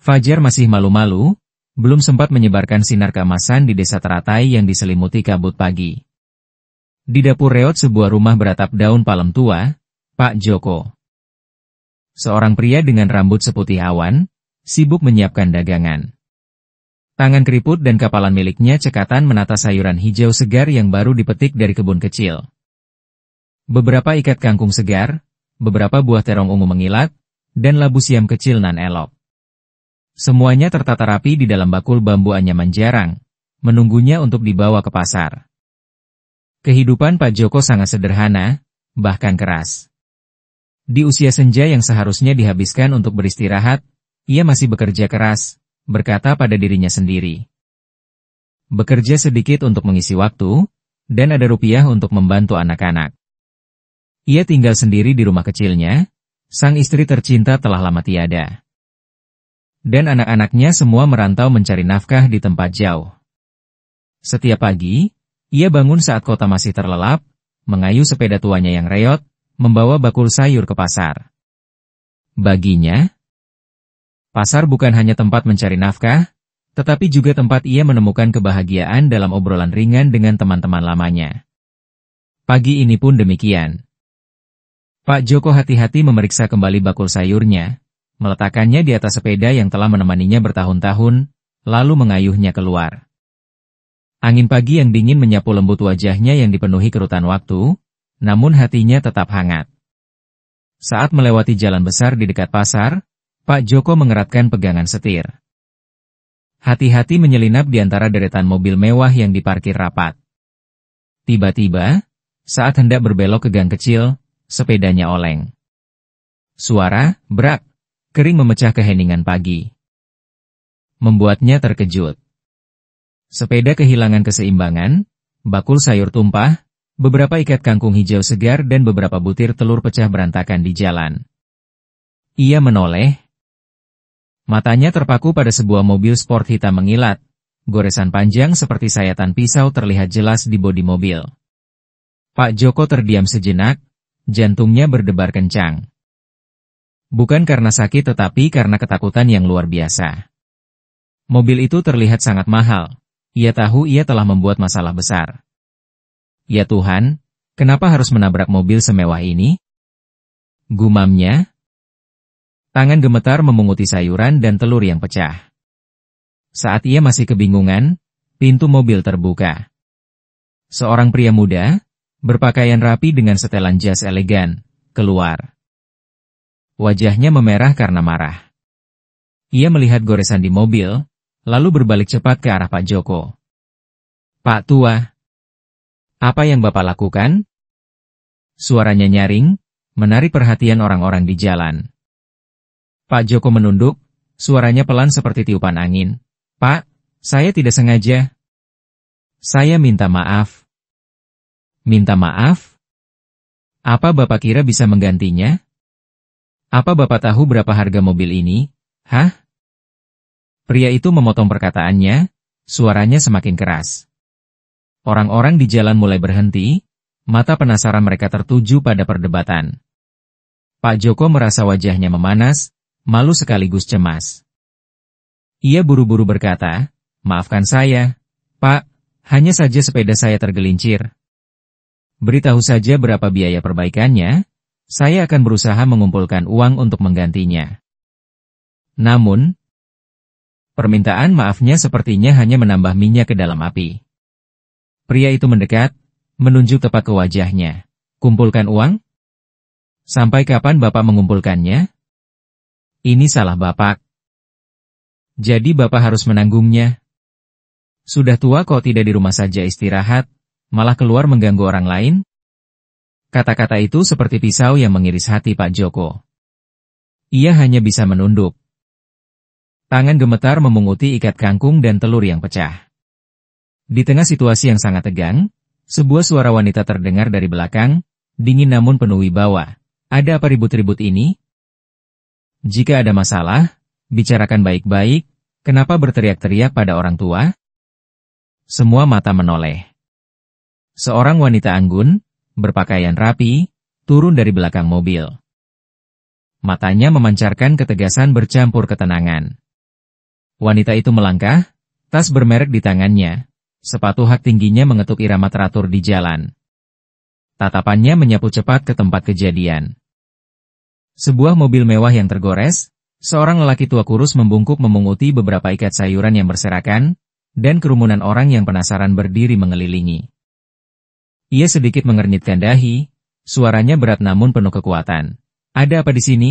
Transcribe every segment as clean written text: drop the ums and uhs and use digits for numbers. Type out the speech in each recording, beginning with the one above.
Fajar masih malu-malu, belum sempat menyebarkan sinar keemasan di desa teratai yang diselimuti kabut pagi. Di dapur reot sebuah rumah beratap daun palem tua, Pak Joko. Seorang pria dengan rambut seputih awan, sibuk menyiapkan dagangan. Tangan keriput dan kapalan miliknya cekatan menata sayuran hijau segar yang baru dipetik dari kebun kecil. Beberapa ikat kangkung segar, beberapa buah terong ungu mengilat, dan labu siam kecil nan elok. Semuanya tertata rapi di dalam bakul bambu anyaman jarang, menunggunya untuk dibawa ke pasar. Kehidupan Pak Joko sangat sederhana, bahkan keras. Di usia senja yang seharusnya dihabiskan untuk beristirahat, ia masih bekerja keras, berkata pada dirinya sendiri. Bekerja sedikit untuk mengisi waktu, dan ada rupiah untuk membantu anak-anak. Ia tinggal sendiri di rumah kecilnya, sang istri tercinta telah lama tiada. Dan anak-anaknya semua merantau mencari nafkah di tempat jauh. Setiap pagi, ia bangun saat kota masih terlelap, mengayuh sepeda tuanya yang reot, membawa bakul sayur ke pasar. Baginya, pasar bukan hanya tempat mencari nafkah, tetapi juga tempat ia menemukan kebahagiaan dalam obrolan ringan dengan teman-teman lamanya. Pagi ini pun demikian. Pak Joko hati-hati memeriksa kembali bakul sayurnya, meletakkannya di atas sepeda yang telah menemaninya bertahun-tahun, lalu mengayuhnya keluar. Angin pagi yang dingin menyapu lembut wajahnya yang dipenuhi kerutan waktu, namun hatinya tetap hangat. Saat melewati jalan besar di dekat pasar, Pak Joko mengeratkan pegangan setir. Hati-hati menyelinap di antara deretan mobil mewah yang diparkir rapat. Tiba-tiba, saat hendak berbelok ke gang kecil, sepedanya oleng. Suara, brak, kering memecah keheningan pagi. Membuatnya terkejut. Sepeda kehilangan keseimbangan, bakul sayur tumpah, beberapa ikat kangkung hijau segar dan beberapa butir telur pecah berantakan di jalan. Ia menoleh. Matanya terpaku pada sebuah mobil sport hitam mengilat, goresan panjang seperti sayatan pisau terlihat jelas di bodi mobil. Pak Joko terdiam sejenak, jantungnya berdebar kencang. Bukan karena sakit tetapi karena ketakutan yang luar biasa. Mobil itu terlihat sangat mahal, ia tahu ia telah membuat masalah besar. Ya Tuhan, kenapa harus menabrak mobil semewah ini? Gumamnya. Tangan gemetar memunguti sayuran dan telur yang pecah. Saat ia masih kebingungan, pintu mobil terbuka. Seorang pria muda, berpakaian rapi dengan setelan jas elegan, keluar. Wajahnya memerah karena marah. Ia melihat goresan di mobil, lalu berbalik cepat ke arah Pak Joko. Pak Tua, apa yang Bapak lakukan? Suaranya nyaring, menarik perhatian orang-orang di jalan. Pak Joko menunduk, suaranya pelan seperti tiupan angin. Pak, saya tidak sengaja. Saya minta maaf. Minta maaf? Apa Bapak kira bisa menggantinya? Apa Bapak tahu berapa harga mobil ini? Hah? Pria itu memotong perkataannya, suaranya semakin keras. Orang-orang di jalan mulai berhenti, mata penasaran mereka tertuju pada perdebatan. Pak Joko merasa wajahnya memanas, malu sekaligus cemas. Ia buru-buru berkata, maafkan saya, Pak, hanya saja sepeda saya tergelincir. Beritahu saja berapa biaya perbaikannya, saya akan berusaha mengumpulkan uang untuk menggantinya. Namun, permintaan maafnya sepertinya hanya menambah minyak ke dalam api. Pria itu mendekat, menunjuk tepat ke wajahnya. Kumpulkan uang? Sampai kapan Bapak mengumpulkannya? Ini salah Bapak. Jadi Bapak harus menanggungnya. Sudah tua kok tidak di rumah saja istirahat, malah keluar mengganggu orang lain? Kata-kata itu seperti pisau yang mengiris hati Pak Joko. Ia hanya bisa menunduk. Tangan gemetar memunguti ikat kangkung dan telur yang pecah. Di tengah situasi yang sangat tegang, sebuah suara wanita terdengar dari belakang, dingin namun penuh wibawa. Ada apa ribut-ribut ini? Jika ada masalah, bicarakan baik-baik, kenapa berteriak-teriak pada orang tua? Semua mata menoleh. Seorang wanita anggun, berpakaian rapi, turun dari belakang mobil. Matanya memancarkan ketegasan bercampur ketenangan. Wanita itu melangkah, tas bermerek di tangannya, sepatu hak tingginya mengetuk irama teratur di jalan. Tatapannya menyapu cepat ke tempat kejadian. Sebuah mobil mewah yang tergores, seorang lelaki tua kurus membungkuk memunguti beberapa ikat sayuran yang berserakan, dan kerumunan orang yang penasaran berdiri mengelilingi. Ia sedikit mengernyitkan dahi, suaranya berat namun penuh kekuatan. Ada apa di sini?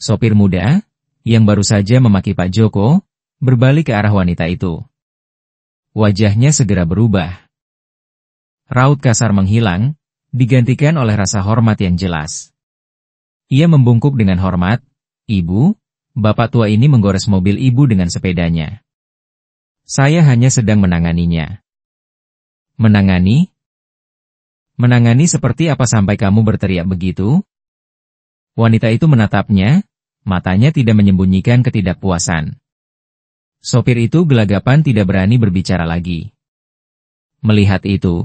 Sopir muda, yang baru saja memaki Pak Joko, berbalik ke arah wanita itu. Wajahnya segera berubah. Raut kasar menghilang, digantikan oleh rasa hormat yang jelas. Ia membungkuk dengan hormat, "Ibu, bapak tua ini menggores mobil ibu dengan sepedanya. Saya hanya sedang menanganinya." "Menangani? Menangani seperti apa sampai kamu berteriak begitu?" Wanita itu menatapnya, matanya tidak menyembunyikan ketidakpuasan. Sopir itu gelagapan tidak berani berbicara lagi. Melihat itu,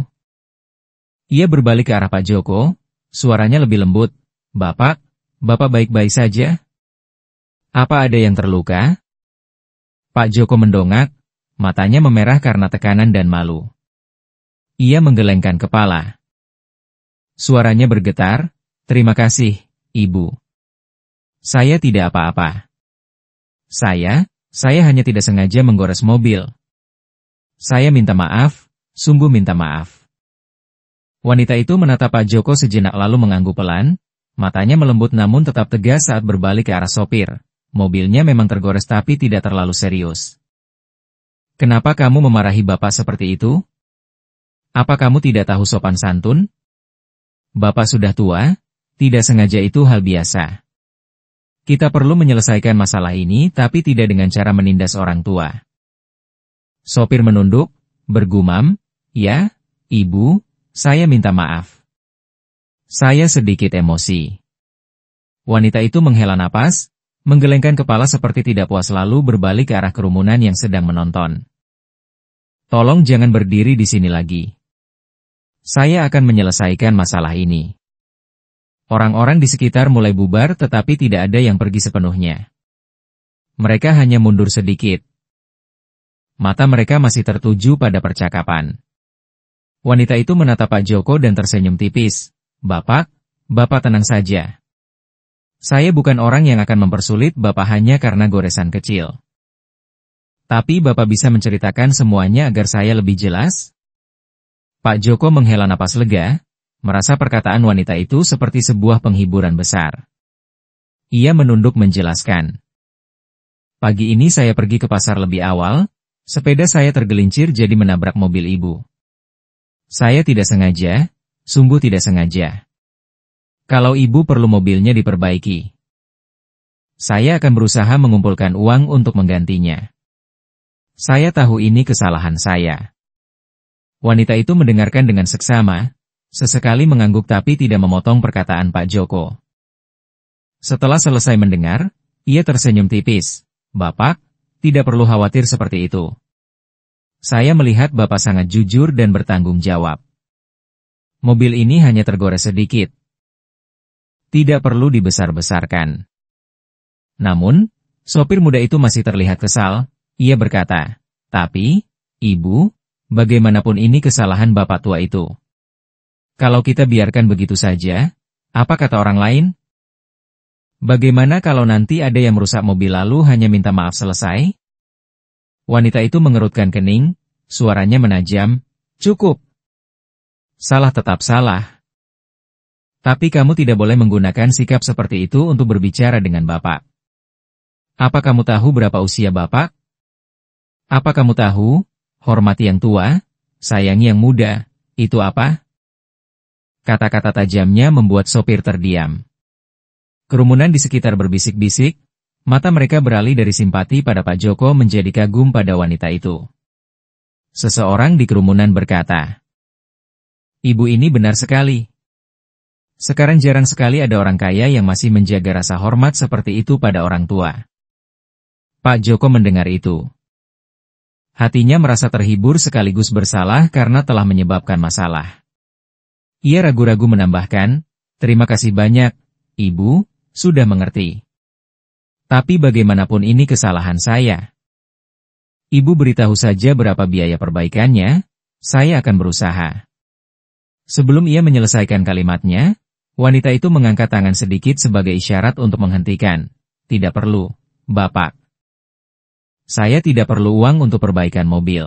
ia berbalik ke arah Pak Joko, suaranya lebih lembut, "Bapak, Bapak baik-baik saja? Apa ada yang terluka?" Pak Joko mendongak, matanya memerah karena tekanan dan malu. Ia menggelengkan kepala. Suaranya bergetar, "Terima kasih, Ibu. Saya tidak apa-apa. Saya hanya tidak sengaja menggores mobil. Saya minta maaf, sungguh minta maaf." Wanita itu menatap Pak Joko sejenak lalu mengangguk pelan, matanya melembut namun tetap tegas saat berbalik ke arah sopir. Mobilnya memang tergores tapi tidak terlalu serius. "Kenapa kamu memarahi Bapak seperti itu? Apa kamu tidak tahu sopan santun? Bapak sudah tua, tidak sengaja itu hal biasa. Kita perlu menyelesaikan masalah ini tapi tidak dengan cara menindas orang tua." Sopir menunduk, bergumam, "Ya, Ibu, saya minta maaf. Saya sedikit emosi." Wanita itu menghela napas, menggelengkan kepala seperti tidak puas lalu berbalik ke arah kerumunan yang sedang menonton. "Tolong jangan berdiri di sini lagi. Saya akan menyelesaikan masalah ini." Orang-orang di sekitar mulai bubar tetapi tidak ada yang pergi sepenuhnya. Mereka hanya mundur sedikit. Mata mereka masih tertuju pada percakapan. Wanita itu menatap Pak Joko dan tersenyum tipis. Bapak tenang saja. Saya bukan orang yang akan mempersulit Bapak hanya karena goresan kecil. Tapi Bapak bisa menceritakan semuanya agar saya lebih jelas?" Pak Joko menghela napas lega, merasa perkataan wanita itu seperti sebuah penghiburan besar. Ia menunduk menjelaskan. "Pagi ini saya pergi ke pasar lebih awal, sepeda saya tergelincir jadi menabrak mobil ibu. Saya tidak sengaja, sungguh tidak sengaja. Kalau ibu perlu mobilnya diperbaiki, saya akan berusaha mengumpulkan uang untuk menggantinya. Saya tahu ini kesalahan saya." Wanita itu mendengarkan dengan seksama, sesekali mengangguk tapi tidak memotong perkataan Pak Joko. Setelah selesai mendengar, ia tersenyum tipis. "Bapak, tidak perlu khawatir seperti itu. Saya melihat Bapak sangat jujur dan bertanggung jawab. Mobil ini hanya tergores sedikit. Tidak perlu dibesar-besarkan." Namun, sopir muda itu masih terlihat kesal. Ia berkata, "Tapi, Ibu, bagaimanapun ini kesalahan Bapak tua itu. Kalau kita biarkan begitu saja, apa kata orang lain? Bagaimana kalau nanti ada yang merusak mobil lalu hanya minta maaf selesai?" Wanita itu mengerutkan kening, suaranya menajam, "Cukup. Salah tetap salah. Tapi kamu tidak boleh menggunakan sikap seperti itu untuk berbicara dengan Bapak. Apa kamu tahu berapa usia Bapak? Apa kamu tahu, hormati yang tua, sayangi yang muda, itu apa?" Kata-kata tajamnya membuat sopir terdiam. Kerumunan di sekitar berbisik-bisik, mata mereka beralih dari simpati pada Pak Joko menjadi kagum pada wanita itu. Seseorang di kerumunan berkata, "Ibu ini benar sekali. Sekarang jarang sekali ada orang kaya yang masih menjaga rasa hormat seperti itu pada orang tua." Pak Joko mendengar itu. Hatinya merasa terhibur sekaligus bersalah karena telah menyebabkan masalah. Ia ragu-ragu menambahkan, "Terima kasih banyak, Ibu, sudah mengerti. Tapi bagaimanapun ini kesalahan saya. Ibu beritahu saja berapa biaya perbaikannya, saya akan berusaha. Sebelum ia menyelesaikan kalimatnya, wanita itu mengangkat tangan sedikit sebagai isyarat untuk menghentikan. Tidak perlu, Bapak. Saya tidak perlu uang untuk perbaikan mobil.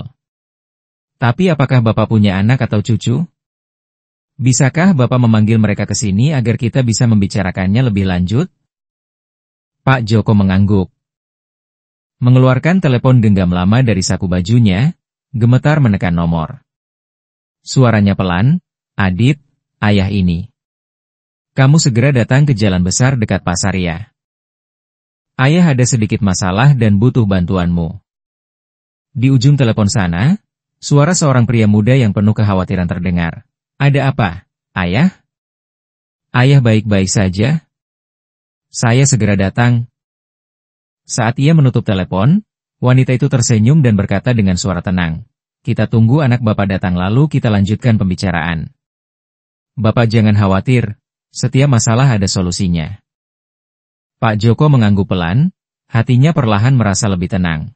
Tapi apakah Bapak punya anak atau cucu? Bisakah Bapak memanggil mereka ke sini agar kita bisa membicarakannya lebih lanjut? Pak Joko mengangguk. Mengeluarkan telepon genggam lama dari saku bajunya, gemetar menekan nomor. Suaranya pelan, Adit, ayah ini. Kamu segera datang ke jalan besar dekat pasar ya. Ayah ada sedikit masalah dan butuh bantuanmu. Di ujung telepon sana, suara seorang pria muda yang penuh kekhawatiran terdengar. Ada apa, ayah? Ayah baik-baik saja. Saya segera datang. Saat ia menutup telepon, wanita itu tersenyum dan berkata dengan suara tenang. Kita tunggu anak Bapak datang lalu kita lanjutkan pembicaraan. Bapak jangan khawatir, setiap masalah ada solusinya. Pak Joko mengangguk pelan, hatinya perlahan merasa lebih tenang.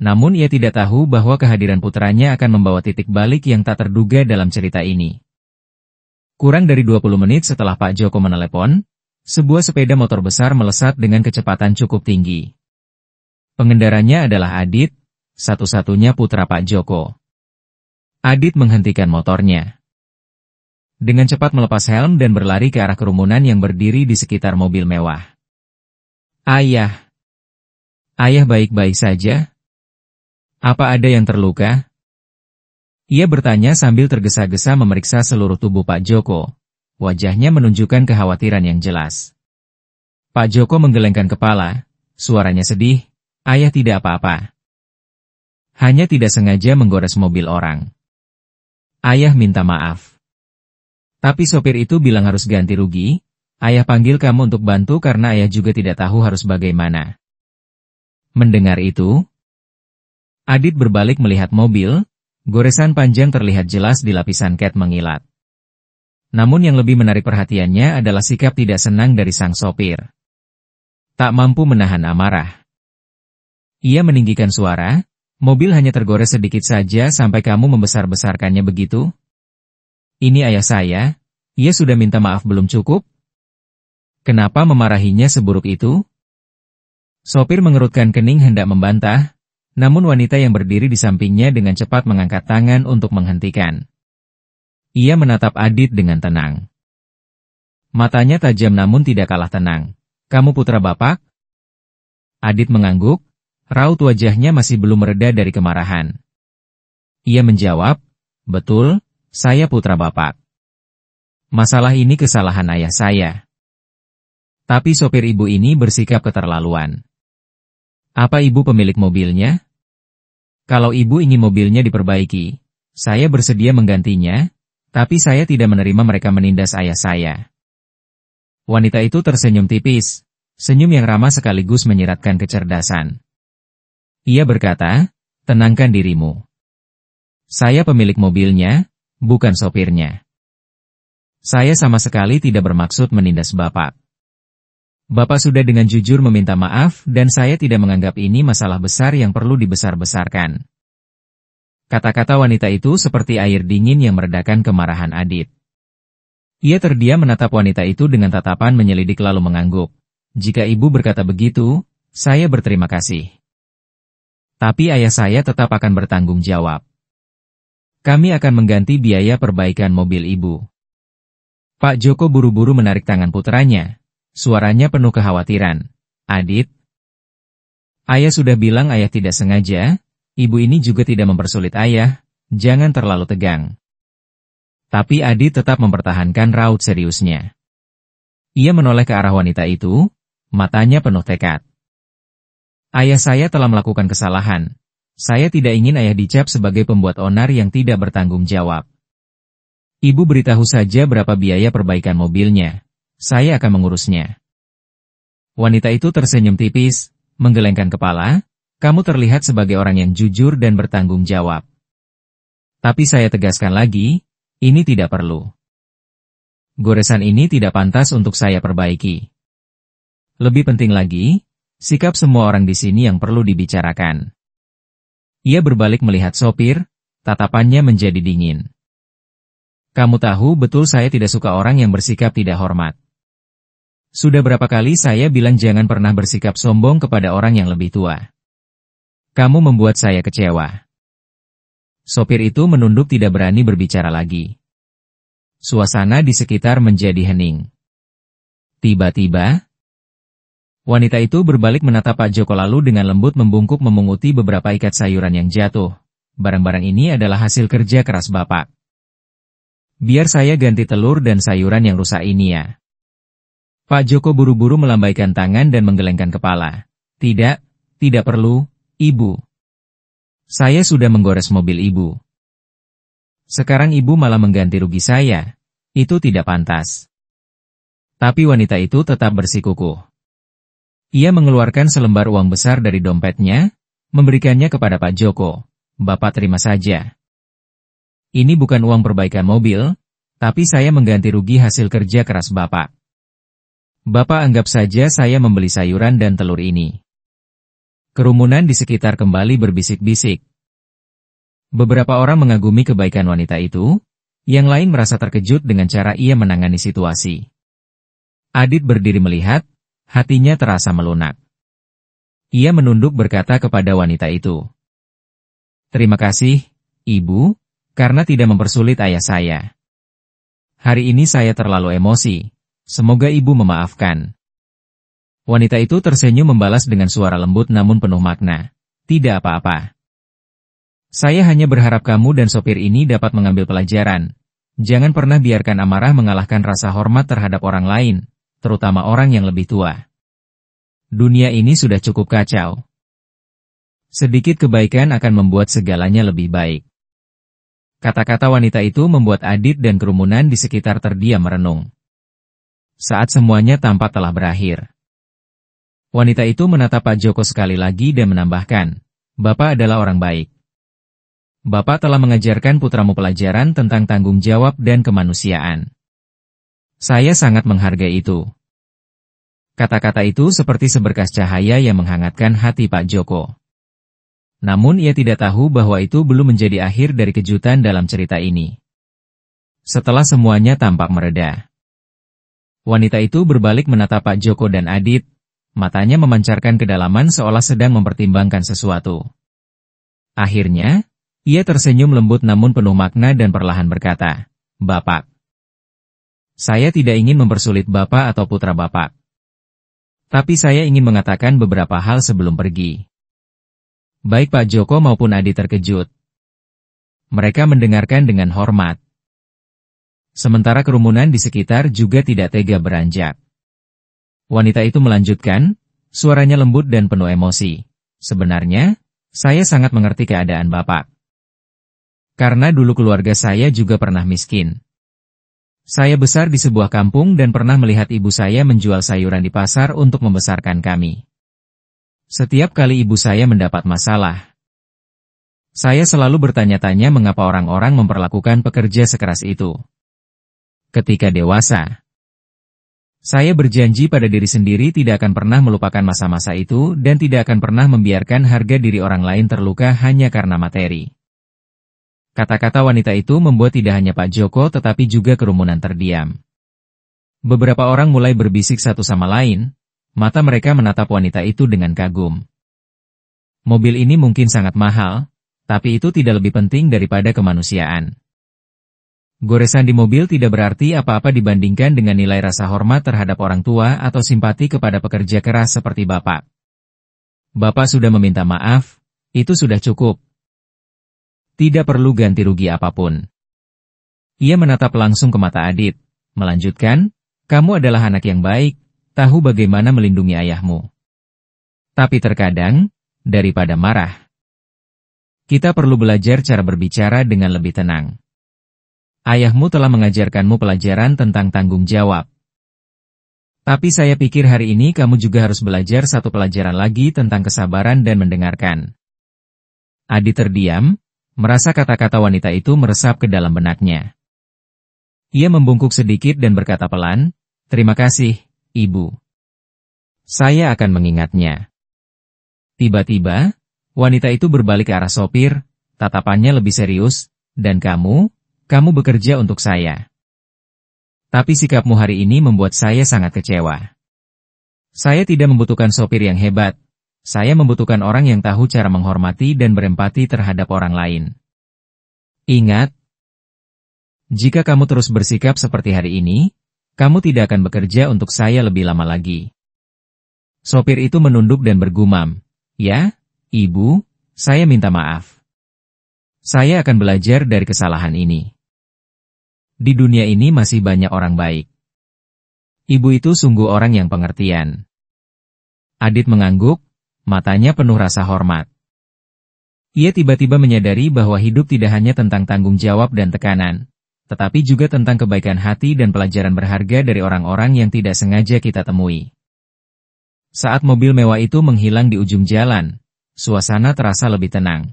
Namun ia tidak tahu bahwa kehadiran putranya akan membawa titik balik yang tak terduga dalam cerita ini. Kurang dari 20 menit setelah Pak Joko menelepon, sebuah sepeda motor besar melesat dengan kecepatan cukup tinggi. Pengendaranya adalah Adit, satu-satunya putra Pak Joko. Adit menghentikan motornya. Dengan cepat melepas helm dan berlari ke arah kerumunan yang berdiri di sekitar mobil mewah. Ayah. Ayah baik-baik saja? Apa ada yang terluka? Ia bertanya sambil tergesa-gesa memeriksa seluruh tubuh Pak Joko. Wajahnya menunjukkan kekhawatiran yang jelas. Pak Joko menggelengkan kepala, suaranya sedih, ayah tidak apa-apa. Hanya tidak sengaja menggores mobil orang. Ayah minta maaf. Tapi sopir itu bilang harus ganti rugi, ayah panggil kamu untuk bantu karena ayah juga tidak tahu harus bagaimana. Mendengar itu, Adit berbalik melihat mobil, goresan panjang terlihat jelas di lapisan cat mengilat. Namun yang lebih menarik perhatiannya adalah sikap tidak senang dari sang sopir. Tak mampu menahan amarah. Ia meninggikan suara, mobil hanya tergores sedikit saja sampai kamu membesar-besarkannya begitu? Ini ayah saya, ia sudah minta maaf belum cukup? Kenapa memarahinya seburuk itu? Sopir mengerutkan kening hendak membantah, namun wanita yang berdiri di sampingnya dengan cepat mengangkat tangan untuk menghentikan. Ia menatap Adit dengan tenang. Matanya tajam namun tidak kalah tenang. Kamu putra Bapak? Adit mengangguk, raut wajahnya masih belum mereda dari kemarahan. Ia menjawab, betul, saya putra Bapak. Masalah ini kesalahan ayah saya. Tapi sopir ibu ini bersikap keterlaluan. Apa ibu pemilik mobilnya? Kalau ibu ingin mobilnya diperbaiki, saya bersedia menggantinya. Tapi saya tidak menerima mereka menindas ayah saya. Wanita itu tersenyum tipis, senyum yang ramah sekaligus menyiratkan kecerdasan. Ia berkata, tenangkan dirimu. Saya pemilik mobilnya, bukan sopirnya. Saya sama sekali tidak bermaksud menindas Bapak. Bapak sudah dengan jujur meminta maaf dan saya tidak menganggap ini masalah besar yang perlu dibesar-besarkan. Kata-kata wanita itu seperti air dingin yang meredakan kemarahan Adit. Ia terdiam menatap wanita itu dengan tatapan menyelidik lalu mengangguk. Jika ibu berkata begitu, saya berterima kasih. Tapi ayah saya tetap akan bertanggung jawab. Kami akan mengganti biaya perbaikan mobil ibu. Pak Joko buru-buru menarik tangan putranya. Suaranya penuh kekhawatiran. Adit. Ayah sudah bilang ayah tidak sengaja. Ibu ini juga tidak mempersulit ayah, jangan terlalu tegang. Tapi Adit tetap mempertahankan raut seriusnya. Ia menoleh ke arah wanita itu, matanya penuh tekad. Ayah saya telah melakukan kesalahan. Saya tidak ingin ayah dicap sebagai pembuat onar yang tidak bertanggung jawab. Ibu beritahu saja berapa biaya perbaikan mobilnya. Saya akan mengurusnya. Wanita itu tersenyum tipis, menggelengkan kepala. Kamu terlihat sebagai orang yang jujur dan bertanggung jawab. Tapi saya tegaskan lagi, ini tidak perlu. Goresan ini tidak pantas untuk saya perbaiki. Lebih penting lagi, sikap semua orang di sini yang perlu dibicarakan. Ia berbalik melihat sopir, tatapannya menjadi dingin. Kamu tahu betul saya tidak suka orang yang bersikap tidak hormat. Sudah berapa kali saya bilang jangan pernah bersikap sombong kepada orang yang lebih tua. Kamu membuat saya kecewa. Sopir itu menunduk tidak berani berbicara lagi. Suasana di sekitar menjadi hening. Tiba-tiba, wanita itu berbalik menatap Pak Joko lalu dengan lembut membungkuk memunguti beberapa ikat sayuran yang jatuh. Barang-barang ini adalah hasil kerja keras Bapak. Biar saya ganti telur dan sayuran yang rusak ini ya. Pak Joko buru-buru melambaikan tangan dan menggelengkan kepala. Tidak, tidak perlu, Ibu. Saya sudah menggores mobil Ibu. Sekarang Ibu malah mengganti rugi saya. Itu tidak pantas. Tapi wanita itu tetap bersikukuh. Ia mengeluarkan selembar uang besar dari dompetnya, memberikannya kepada Pak Joko. Bapak terima saja. Ini bukan uang perbaikan mobil, tapi saya mengganti rugi hasil kerja keras Bapak. Bapak anggap saja saya membeli sayuran dan telur ini. Kerumunan di sekitar kembali berbisik-bisik. Beberapa orang mengagumi kebaikan wanita itu, yang lain merasa terkejut dengan cara ia menangani situasi. Adit berdiri melihat, hatinya terasa melunak. Ia menunduk berkata kepada wanita itu. Terima kasih, Ibu, karena tidak mempersulit ayah saya. Hari ini saya terlalu emosi. Semoga Ibu memaafkan. Wanita itu tersenyum membalas dengan suara lembut namun penuh makna. Tidak apa-apa. Saya hanya berharap kamu dan sopir ini dapat mengambil pelajaran. Jangan pernah biarkan amarah mengalahkan rasa hormat terhadap orang lain, terutama orang yang lebih tua. Dunia ini sudah cukup kacau. Sedikit kebaikan akan membuat segalanya lebih baik. Kata-kata wanita itu membuat Adit dan kerumunan di sekitar terdiam merenung. Saat semuanya tampak telah berakhir, wanita itu menatap Pak Joko sekali lagi dan menambahkan, Bapak adalah orang baik. Bapak telah mengajarkan putramu pelajaran tentang tanggung jawab dan kemanusiaan. Saya sangat menghargai itu. Kata-kata itu seperti seberkas cahaya yang menghangatkan hati Pak Joko. Namun ia tidak tahu bahwa itu belum menjadi akhir dari kejutan dalam cerita ini. Setelah semuanya tampak mereda, wanita itu berbalik menatap Pak Joko dan Adit, matanya memancarkan kedalaman seolah sedang mempertimbangkan sesuatu. Akhirnya, ia tersenyum lembut namun penuh makna dan perlahan berkata, Bapak. Saya tidak ingin mempersulit Bapak atau putra Bapak. Tapi saya ingin mengatakan beberapa hal sebelum pergi. Baik Pak Joko maupun Adit terkejut. Mereka mendengarkan dengan hormat. Sementara kerumunan di sekitar juga tidak tega beranjak. Wanita itu melanjutkan, suaranya lembut dan penuh emosi. Sebenarnya, saya sangat mengerti keadaan Bapak. Karena dulu keluarga saya juga pernah miskin. Saya besar di sebuah kampung dan pernah melihat ibu saya menjual sayuran di pasar untuk membesarkan kami. Setiap kali ibu saya mendapat masalah, saya selalu bertanya-tanya mengapa orang-orang memperlakukan pekerja sekeras itu. Ketika dewasa, saya berjanji pada diri sendiri tidak akan pernah melupakan masa-masa itu dan tidak akan pernah membiarkan harga diri orang lain terluka hanya karena materi. Kata-kata wanita itu membuat tidak hanya Pak Joko tetapi juga kerumunan terdiam. Beberapa orang mulai berbisik satu sama lain, mata mereka menatap wanita itu dengan kagum. Mobil ini mungkin sangat mahal, tapi itu tidak lebih penting daripada kemanusiaan. Goresan di mobil tidak berarti apa-apa dibandingkan dengan nilai rasa hormat terhadap orang tua atau simpati kepada pekerja keras seperti Bapak. Bapak sudah meminta maaf, itu sudah cukup. Tidak perlu ganti rugi apapun. Ia menatap langsung ke mata Adit, melanjutkan, kamu adalah anak yang baik, tahu bagaimana melindungi ayahmu. Tapi terkadang, daripada marah, kita perlu belajar cara berbicara dengan lebih tenang. Ayahmu telah mengajarkanmu pelajaran tentang tanggung jawab. Tapi saya pikir hari ini kamu juga harus belajar satu pelajaran lagi tentang kesabaran dan mendengarkan. Adit terdiam, merasa kata-kata wanita itu meresap ke dalam benaknya. Ia membungkuk sedikit dan berkata pelan, terima kasih, Ibu. Saya akan mengingatnya. Tiba-tiba, Wanita itu berbalik ke arah sopir, tatapannya lebih serius, dan kamu bekerja untuk saya. Tapi sikapmu hari ini membuat saya sangat kecewa. Saya tidak membutuhkan sopir yang hebat, saya membutuhkan orang yang tahu cara menghormati dan berempati terhadap orang lain. Ingat, jika kamu terus bersikap seperti hari ini, kamu tidak akan bekerja untuk saya lebih lama lagi. Sopir itu menunduk dan bergumam, "Ya, Ibu, saya minta maaf. Saya akan belajar dari kesalahan ini. Di dunia ini masih banyak orang baik." Ibu itu sungguh orang yang pengertian. Adit mengangguk, matanya penuh rasa hormat. Ia tiba-tiba menyadari bahwa hidup tidak hanya tentang tanggung jawab dan tekanan, tetapi juga tentang kebaikan hati dan pelajaran berharga dari orang-orang yang tidak sengaja kita temui. Saat mobil mewah itu menghilang di ujung jalan, suasana terasa lebih tenang.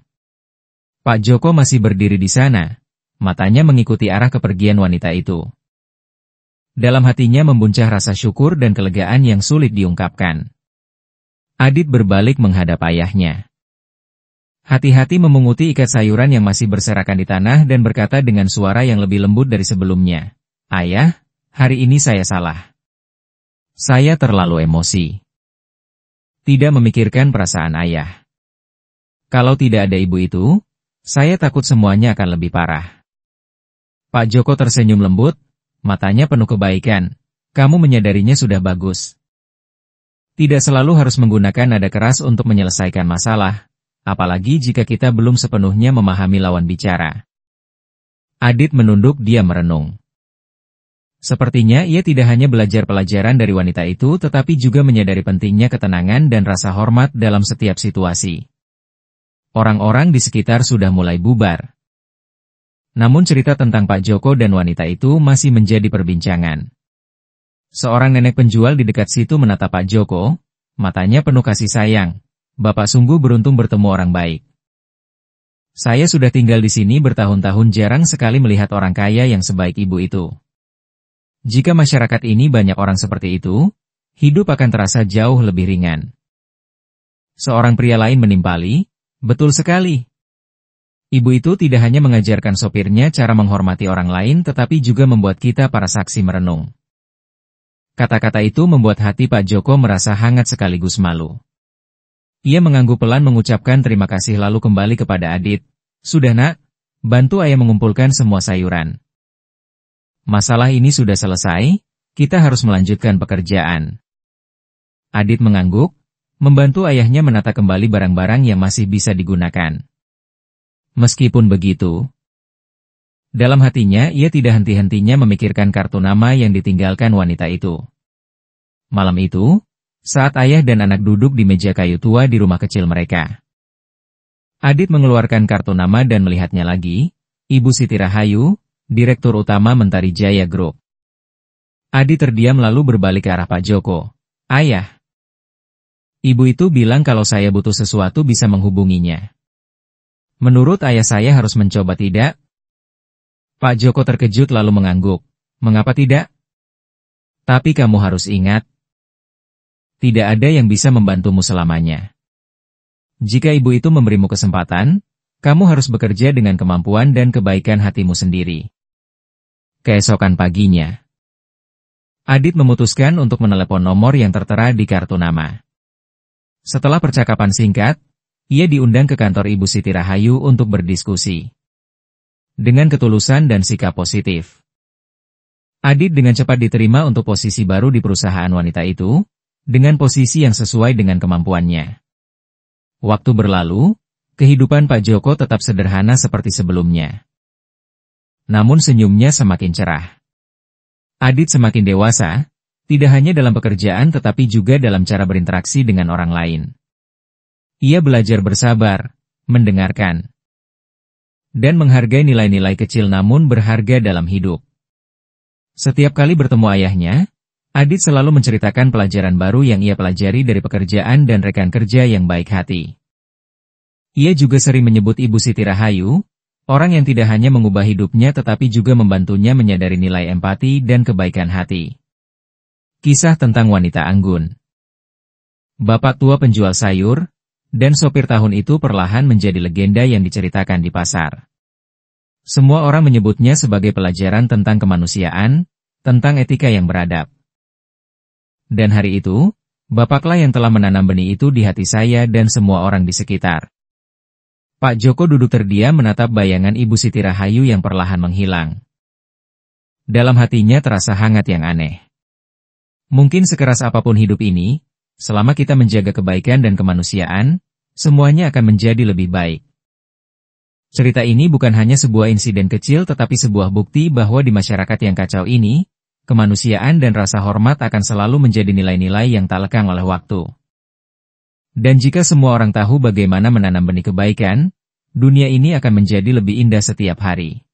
Pak Joko masih berdiri di sana, matanya mengikuti arah kepergian wanita itu. Dalam hatinya membuncah rasa syukur dan kelegaan yang sulit diungkapkan. Adit berbalik menghadap ayahnya. Hati-hati memunguti ikat sayuran yang masih berserakan di tanah dan berkata dengan suara yang lebih lembut dari sebelumnya, "Ayah, hari ini saya salah. Saya terlalu emosi. Tidak memikirkan perasaan ayah. Kalau tidak ada ibu itu, saya takut semuanya akan lebih parah." Pak Joko tersenyum lembut, matanya penuh kebaikan. "Kamu menyadarinya sudah bagus. Tidak selalu harus menggunakan nada keras untuk menyelesaikan masalah, apalagi jika kita belum sepenuhnya memahami lawan bicara." Adit menunduk diam merenung. Sepertinya ia tidak hanya belajar pelajaran dari wanita itu tetapi juga menyadari pentingnya ketenangan dan rasa hormat dalam setiap situasi. Orang-orang di sekitar sudah mulai bubar. Namun cerita tentang Pak Joko dan wanita itu masih menjadi perbincangan. Seorang nenek penjual di dekat situ menatap Pak Joko, matanya penuh kasih sayang. "Bapak sungguh beruntung bertemu orang baik. Saya sudah tinggal di sini bertahun-tahun, jarang sekali melihat orang kaya yang sebaik ibu itu. Jika masyarakat ini banyak orang seperti itu, hidup akan terasa jauh lebih ringan." Seorang pria lain menimpali, "Betul sekali. Ibu itu tidak hanya mengajarkan sopirnya cara menghormati orang lain tetapi juga membuat kita para saksi merenung." Kata-kata itu membuat hati Pak Joko merasa hangat sekaligus malu. Ia mengangguk pelan mengucapkan terima kasih lalu kembali kepada Adit. "Sudah nak, bantu ayah mengumpulkan semua sayuran. Masalah ini sudah selesai, kita harus melanjutkan pekerjaan." Adit mengangguk, membantu ayahnya menata kembali barang-barang yang masih bisa digunakan. Meskipun begitu, dalam hatinya ia tidak henti-hentinya memikirkan kartu nama yang ditinggalkan wanita itu. Malam itu, saat ayah dan anak duduk di meja kayu tua di rumah kecil mereka, Adit mengeluarkan kartu nama dan melihatnya lagi. Ibu Siti Rahayu, Direktur Utama Mentari Jaya Group. Adit terdiam lalu berbalik ke arah Pak Joko. "Ayah, ibu itu bilang kalau saya butuh sesuatu bisa menghubunginya. Menurut ayah saya harus mencoba tidak?" Pak Joko terkejut lalu mengangguk. "Mengapa tidak? Tapi kamu harus ingat, tidak ada yang bisa membantumu selamanya. Jika ibu itu memberimu kesempatan, kamu harus bekerja dengan kemampuan dan kebaikan hatimu sendiri." Keesokan paginya, Adit memutuskan untuk menelepon nomor yang tertera di kartu nama. Setelah percakapan singkat, ia diundang ke kantor Ibu Siti Rahayu untuk berdiskusi. Dengan ketulusan dan sikap positif, Adit dengan cepat diterima untuk posisi baru di perusahaan wanita itu, dengan posisi yang sesuai dengan kemampuannya. Waktu berlalu, kehidupan Pak Joko tetap sederhana seperti sebelumnya. Namun senyumnya semakin cerah. Adit semakin dewasa, tidak hanya dalam pekerjaan tetapi juga dalam cara berinteraksi dengan orang lain. Ia belajar bersabar, mendengarkan, dan menghargai nilai-nilai kecil namun berharga dalam hidup. Setiap kali bertemu ayahnya, Adit selalu menceritakan pelajaran baru yang ia pelajari dari pekerjaan dan rekan kerja yang baik hati. Ia juga sering menyebut Ibu Siti Rahayu, orang yang tidak hanya mengubah hidupnya tetapi juga membantunya menyadari nilai empati dan kebaikan hati. Kisah tentang wanita anggun. Bapak tua penjual sayur, Dan sopir tahun itu perlahan menjadi legenda yang diceritakan di pasar. Semua orang menyebutnya sebagai pelajaran tentang kemanusiaan, tentang etika yang beradab. Dan hari itu, Bapaklah yang telah menanam benih itu di hati saya dan semua orang di sekitar. Pak Joko duduk terdiam menatap bayangan Ibu Siti Rahayu yang perlahan menghilang. Dalam hatinya terasa hangat yang aneh. Mungkin sekeras apapun hidup ini, selama kita menjaga kebaikan dan kemanusiaan, semuanya akan menjadi lebih baik. Cerita ini bukan hanya sebuah insiden kecil tetapi sebuah bukti bahwa di masyarakat yang kacau ini, kemanusiaan dan rasa hormat akan selalu menjadi nilai-nilai yang tak lekang oleh waktu. Dan jika semua orang tahu bagaimana menanam benih kebaikan, dunia ini akan menjadi lebih indah setiap hari.